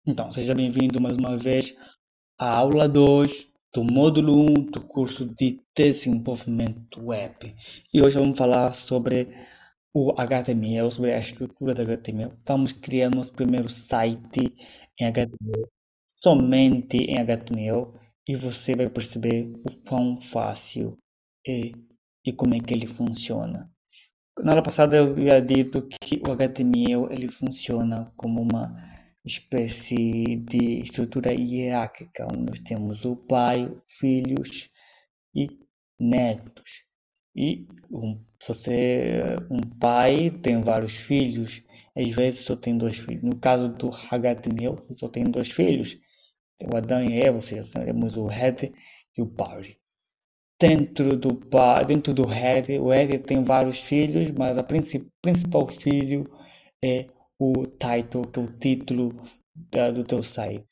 Então, seja bem-vindo mais uma vez à aula 2 do módulo 1 do curso de desenvolvimento web. E hoje vamos falar sobre o HTML, sobre a estrutura do HTML. Vamos criar nosso primeiro site em HTML, somente em HTML, e você vai perceber o quão fácil é e como é que ele funciona. Na aula passada eu havia dito que o HTML ele funciona como uma espécie de estrutura hierárquica, onde nós temos o pai, filhos e netos. E um pai tem vários filhos, às vezes só tem dois filhos. No caso do HTML, só tem dois filhos. Tem o Adão e Eva, ou seja, temos o head e o body. Dentro do Harry, o Harry tem vários filhos, mas o principal filho é o title, que é o título do teu site.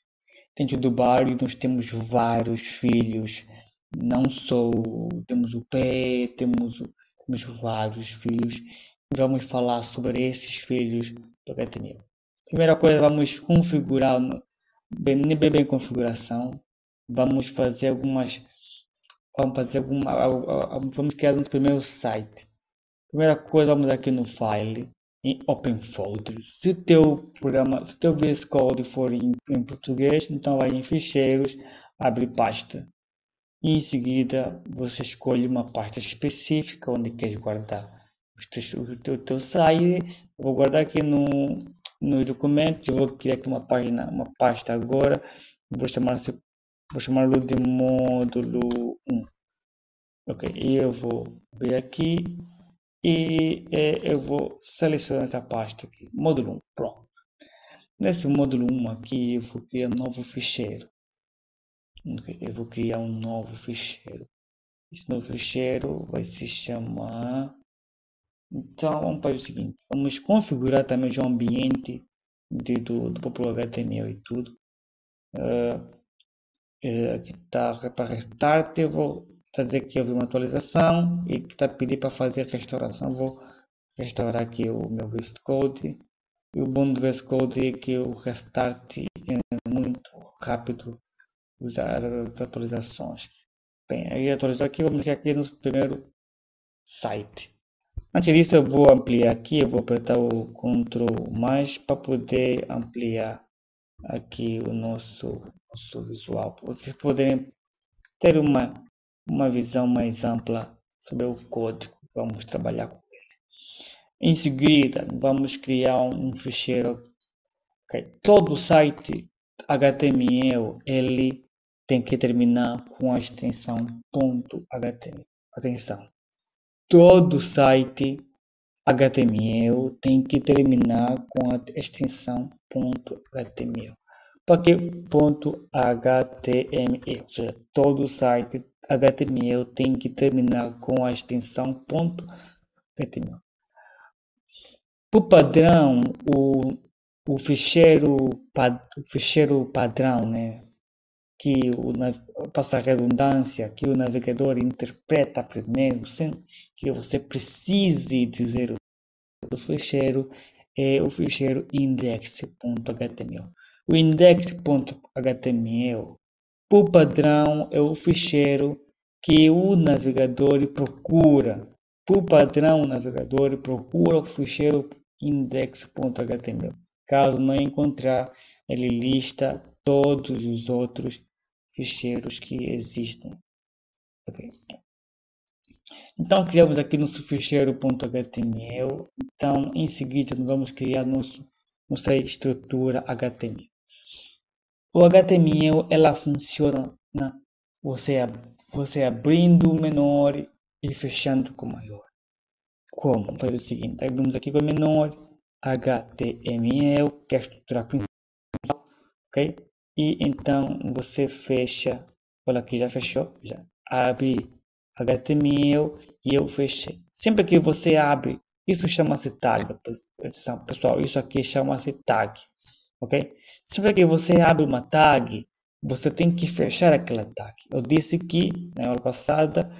Dentro do Barry nós temos vários filhos, não só temos o P, temos vários filhos. Vamos falar sobre esses filhos do HTML. Primeira coisa, vamos configurar, bem configuração. Vamos fazer algumas vamos criar nosso primeiro site. Primeira coisa, vamos aqui no File, em Open Folders. Se o teu VS Code for em português, então vai em Ficheiros, abre pasta. E em seguida, você escolhe uma pasta específica onde queres guardar o teu site. Eu vou guardar aqui no documentos. Eu vou criar aqui uma pasta agora. Vou chamá-lo de módulo 1. Ok, e eu vou vir aqui e eu vou selecionar essa pasta aqui, módulo 1, pronto. Nesse módulo 1 aqui eu vou criar um novo ficheiro. Okay, eu vou criar um novo ficheiro. Esse novo ficheiro vai se chamar... Então vamos fazer o seguinte, vamos configurar também já o ambiente do próprio HTML e tudo. Aqui está para restart, eu vou dizer que houve uma atualização e que está a pedir para fazer restauração. Vou restaurar aqui o meu VS Code. E o bom do VS Code é que o restart é muito rápido usar as atualizações. Bem, aí atualizar aqui, vamos aqui no primeiro site. Antes disso eu vou ampliar aqui, eu vou apertar o Ctrl mais para poder ampliar aqui o nosso visual, para vocês poderem ter uma visão mais ampla sobre o código que vamos trabalhar com ele. Em seguida, vamos criar um ficheiro. Okay. Todo site HTML ele tem que terminar com a extensão .html. Atenção, todo site HTML tem que terminar com a extensão .html. Para que .html? Ou seja, todo site HTML tem que terminar com a extensão .html. Por padrão, o ficheiro padrão, né, que passa a redundância, que o navegador interpreta primeiro, sem que você precise dizer o ficheiro, é o ficheiro index.html. O index.html, por padrão, é o ficheiro que o navegador procura. Por padrão, o navegador procura o ficheiro index.html. Caso não encontrar, ele lista todos os outros ficheiros que existem. Okay. Então criamos aqui nosso ficheiro .html. Então em seguida vamos criar nossa estrutura HTML. O HTML ela funciona você abrindo o menor e fechando com o maior. Como? Faz o seguinte, abrimos aqui com o menor HTML, que é a estrutura principal, ok? E então você fecha, olha aqui, já fechou, já abre HTML e eu fechei. Sempre que você abre, isso chama-se tag, pessoal, isso aqui chama-se tag, ok? Sempre que você abre uma tag, você tem que fechar aquela tag. Eu disse que na aula passada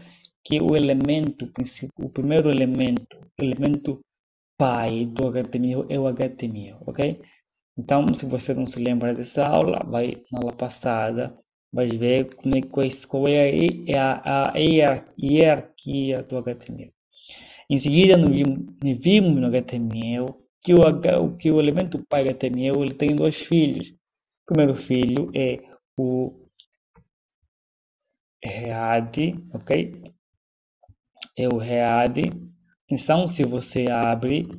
que o primeiro elemento pai do HTML é o HTML, ok? Então, se você não se lembra dessa aula, vai na aula passada, vai ver qual é a hierarquia do HTML. Em seguida, vimos no HTML que o elemento pai HTML ele tem dois filhos. O primeiro filho é o head, ok? É o head. Atenção, se você abre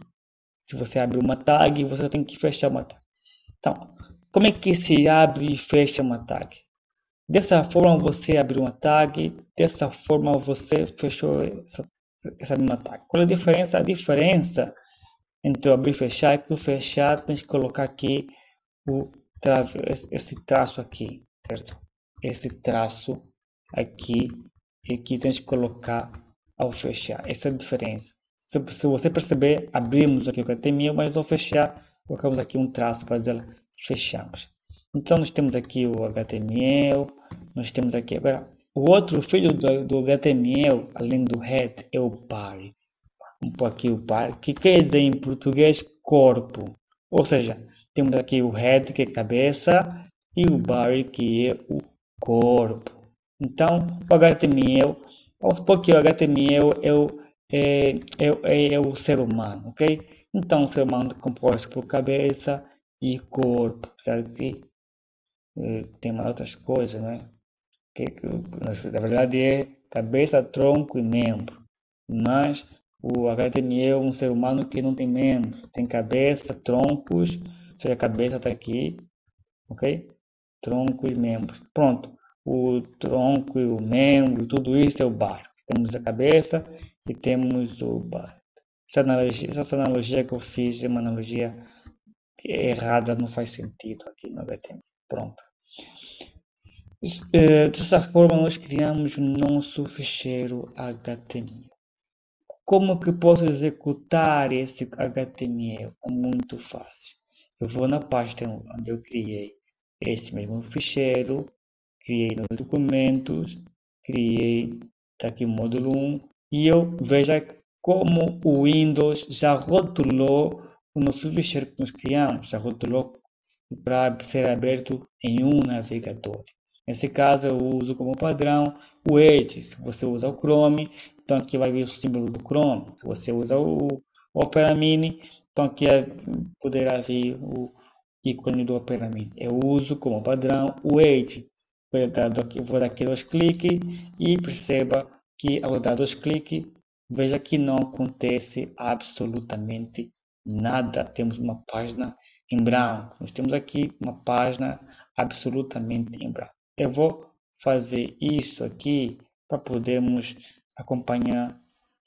uma tag, você tem que fechar uma tag. Então, como é que se abre e fecha uma tag? Dessa forma você abriu uma tag, dessa forma você fechou essa mesma tag. Qual é a diferença? A diferença entre o abrir e fechar é que o fechar tem que colocar aqui esse traço aqui, certo? Esse traço aqui e aqui tens que colocar ao fechar. Essa é a diferença. Se você perceber, abrimos aqui o HTML, mas ao fechar, colocamos aqui um traço para dizer fechamos. Então nós temos aqui o HTML, nós temos aqui agora o outro filho do HTML, além do head, é o body. Vamos pôr aqui o body, que quer dizer em português corpo. Ou seja, temos aqui o head, que é cabeça, e o body, que é o corpo. Então, o HTML, vamos supor que o HTML é o ser humano, ok? Então, o ser humano é composto por cabeça e corpo, apesar que tem mais outras coisas, né? Que na verdade é cabeça, tronco e membro. Mas o HTML é um ser humano que não tem membros, tem cabeça, troncos, ou seja, a cabeça está aqui, ok? Tronco e membros. Pronto, o tronco e o membro, tudo isso é o bar. Temos a cabeça e temos o bar. Essa analogia que eu fiz é uma analogia que é errada, não faz sentido aqui no HTML. Pronto. Dessa forma, nós criamos o nosso ficheiro HTML. Como que posso executar esse HTML? É muito fácil. Eu vou na pasta onde eu criei esse mesmo ficheiro, criei nos documentos, criei, está aqui o módulo 1, e eu veja como o Windows já rotulou o nosso ficheiro que nós criamos, já rotulou para ser aberto em um navegador. Nesse caso eu uso como padrão o Edge. Se você usa o Chrome, então aqui vai vir o símbolo do Chrome. Se você usa o Opera Mini, então aqui poderá vir o ícone do Opera Mini. Eu uso como padrão o Edge. Vou dar aqui 2 cliques e perceba que ao dar 2 cliques, veja que não acontece absolutamente nada. Temos uma página em branco. Nós temos aqui uma página absolutamente em branco. Eu vou fazer isso aqui para podermos acompanhar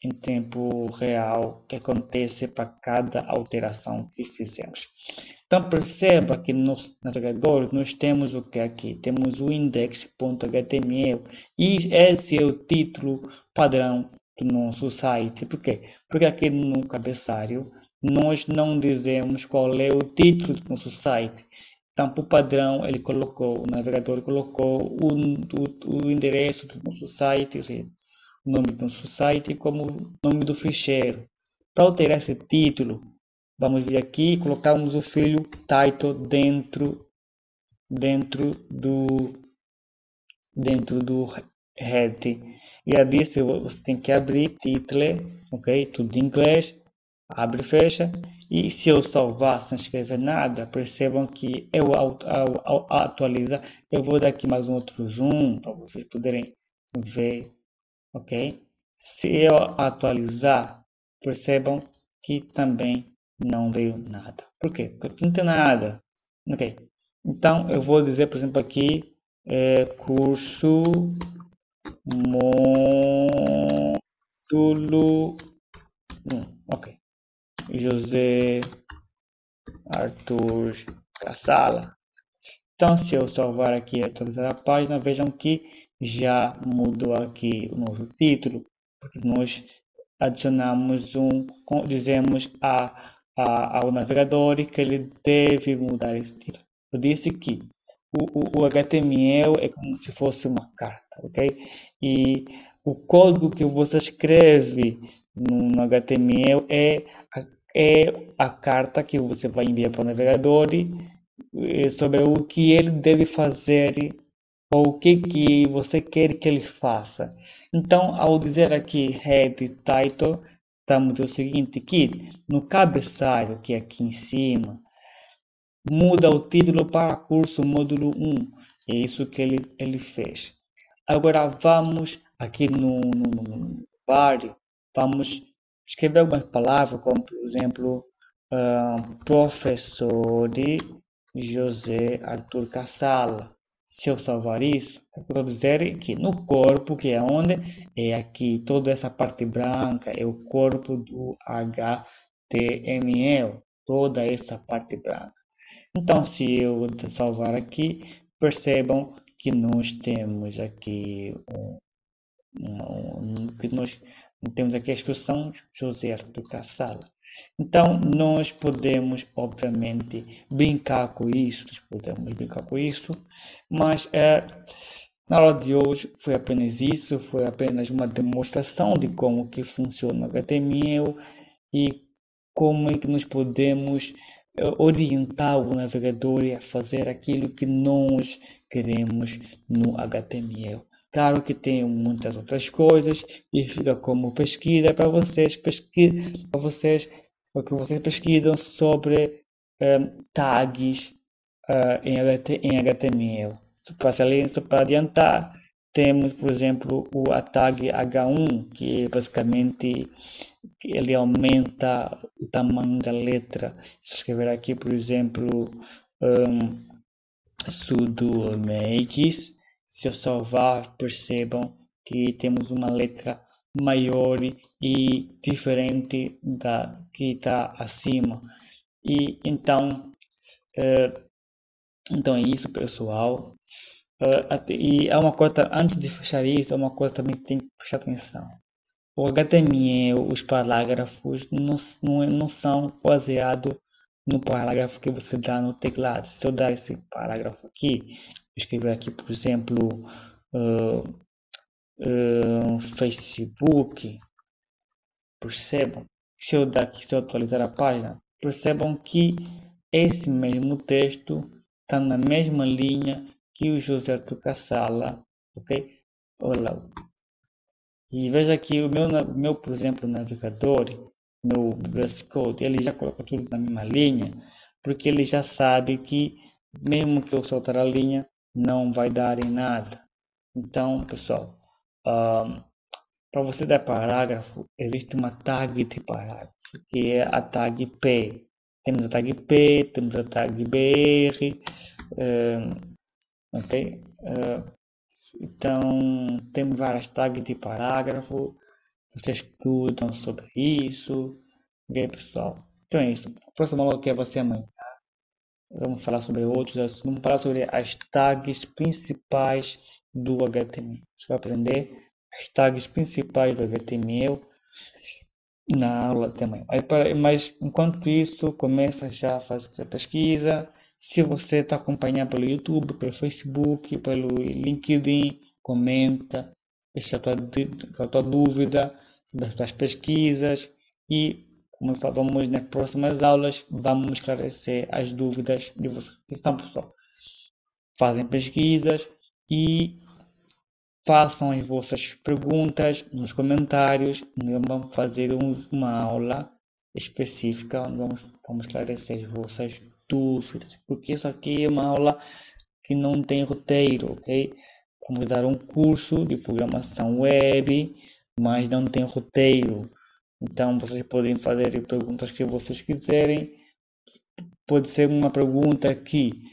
em tempo real o que acontece para cada alteração que fizemos. Então perceba que no nosso navegador nós temos o que aqui? Temos o index.html e esse é o título padrão do nosso site. Por quê? Porque aqui no cabeçalho nós não dizemos qual é o título do nosso site. Então, por padrão, o navegador colocou o endereço do nosso site, ou seja, o nome do nosso site como nome do ficheiro. Para alterar esse título, vamos vir aqui e colocamos o filho title dentro do head. E a disse você tem que abrir title, ok? Tudo em inglês, abre e fecha. E se eu salvar sem escrever nada, percebam que ao atualizar, eu vou dar aqui mais um outro zoom para vocês poderem ver, ok? Se eu atualizar, percebam que também não veio nada. Por quê? Porque não tem nada, ok? Então eu vou dizer, por exemplo, aqui curso módulo 1, ok? José Arthur Cassala. Então, se eu salvar aqui e atualizar a página, vejam que já mudou aqui o novo título, porque nós adicionamos dizemos ao navegador que ele deve mudar esse título. Eu disse que o HTML é como se fosse uma carta, ok? E o código que você escreve no HTML é é a carta que você vai enviar para o navegador sobre o que ele deve fazer ou o que você quer que ele faça. Então, ao dizer aqui Head Title, estamos dizendo o seguinte, que no cabeçalho, que é aqui em cima, muda o título para curso módulo 1. É isso que ele fez. Agora vamos aqui no body, vamos escrever algumas palavras, como por exemplo, professor José Arthur Cassala. Se eu salvar isso, eu vou dizer que no corpo, que é onde? É aqui, toda essa parte branca é o corpo do HTML, toda essa parte branca. Então, se eu salvar aqui, percebam que nós temos aqui que nós temos aqui a instrução José Arthur Cassala. Então, nós podemos, obviamente, brincar com isso, mas na aula de hoje foi apenas isso, foi apenas uma demonstração de como que funciona o HTML e como é que nós podemos orientar o navegador a fazer aquilo que nós queremos no HTML. Claro que tem muitas outras coisas e fica como pesquisa para vocês, o que vocês pesquisam sobre tags em HTML. Só para adiantar, temos, por exemplo, a tag H1, que basicamente ele aumenta o tamanho da letra. Se eu escrever aqui, por exemplo, sudo makes, se eu salvar, percebam que temos uma letra maior e diferente da que está acima. E então é isso, pessoal. E é uma coisa, antes de fechar isso, é uma coisa também que tem que prestar atenção. O HTML, os parágrafos não são baseados no parágrafo que você dá no teclado. Se eu dar esse parágrafo aqui, escrever aqui, por exemplo, Facebook, percebam, se eu atualizar a página, percebam que esse mesmo texto está na mesma linha que o José Arthur Cassala, ok? Olha. E veja que o meu, por exemplo, navegador, meu VS Code, ele já coloca tudo na mesma linha, porque ele já sabe que mesmo que eu soltar a linha, não vai dar em nada. Então, pessoal, para você dar parágrafo, existe uma tag de parágrafo, que é a tag P. Temos a tag P, temos a tag BR, ok? Então, temos várias tags de parágrafo. Vocês estudam sobre isso. Ok, pessoal? Então é isso. A próxima aula que vai ser amanhã. Vamos falar sobre outros assuntos. Vamos falar sobre as tags principais do HTML. Você vai aprender as tags principais do HTML na aula de amanhã. Mas enquanto isso, começa já a fazer a pesquisa. Se você está acompanhando pelo YouTube, pelo Facebook, pelo LinkedIn, comenta, deixa a tua dúvida sobre as tuas pesquisas e como vamos nas próximas aulas, vamos esclarecer as dúvidas de vocês. Então, pessoal, fazem pesquisas e façam as vossas perguntas nos comentários. Vamos fazer uma aula específica onde vamos esclarecer as vossas dúvidas, porque isso aqui é uma aula que não tem roteiro, ok? Vamos dar um curso de programação web, mas não tem roteiro. Então vocês podem fazer perguntas que vocês quiserem. Pode ser uma pergunta que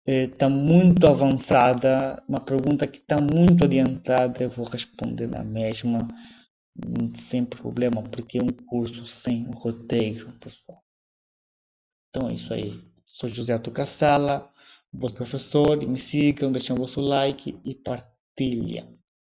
está muito avançada, uma pergunta que está muito adiantada, eu vou responder na mesma, sem problema, porque é um curso sem roteiro, pessoal. Então é isso aí. Sou José Arthur Cassala, vosso professor, me sigam, deixem o vosso like e partilhem.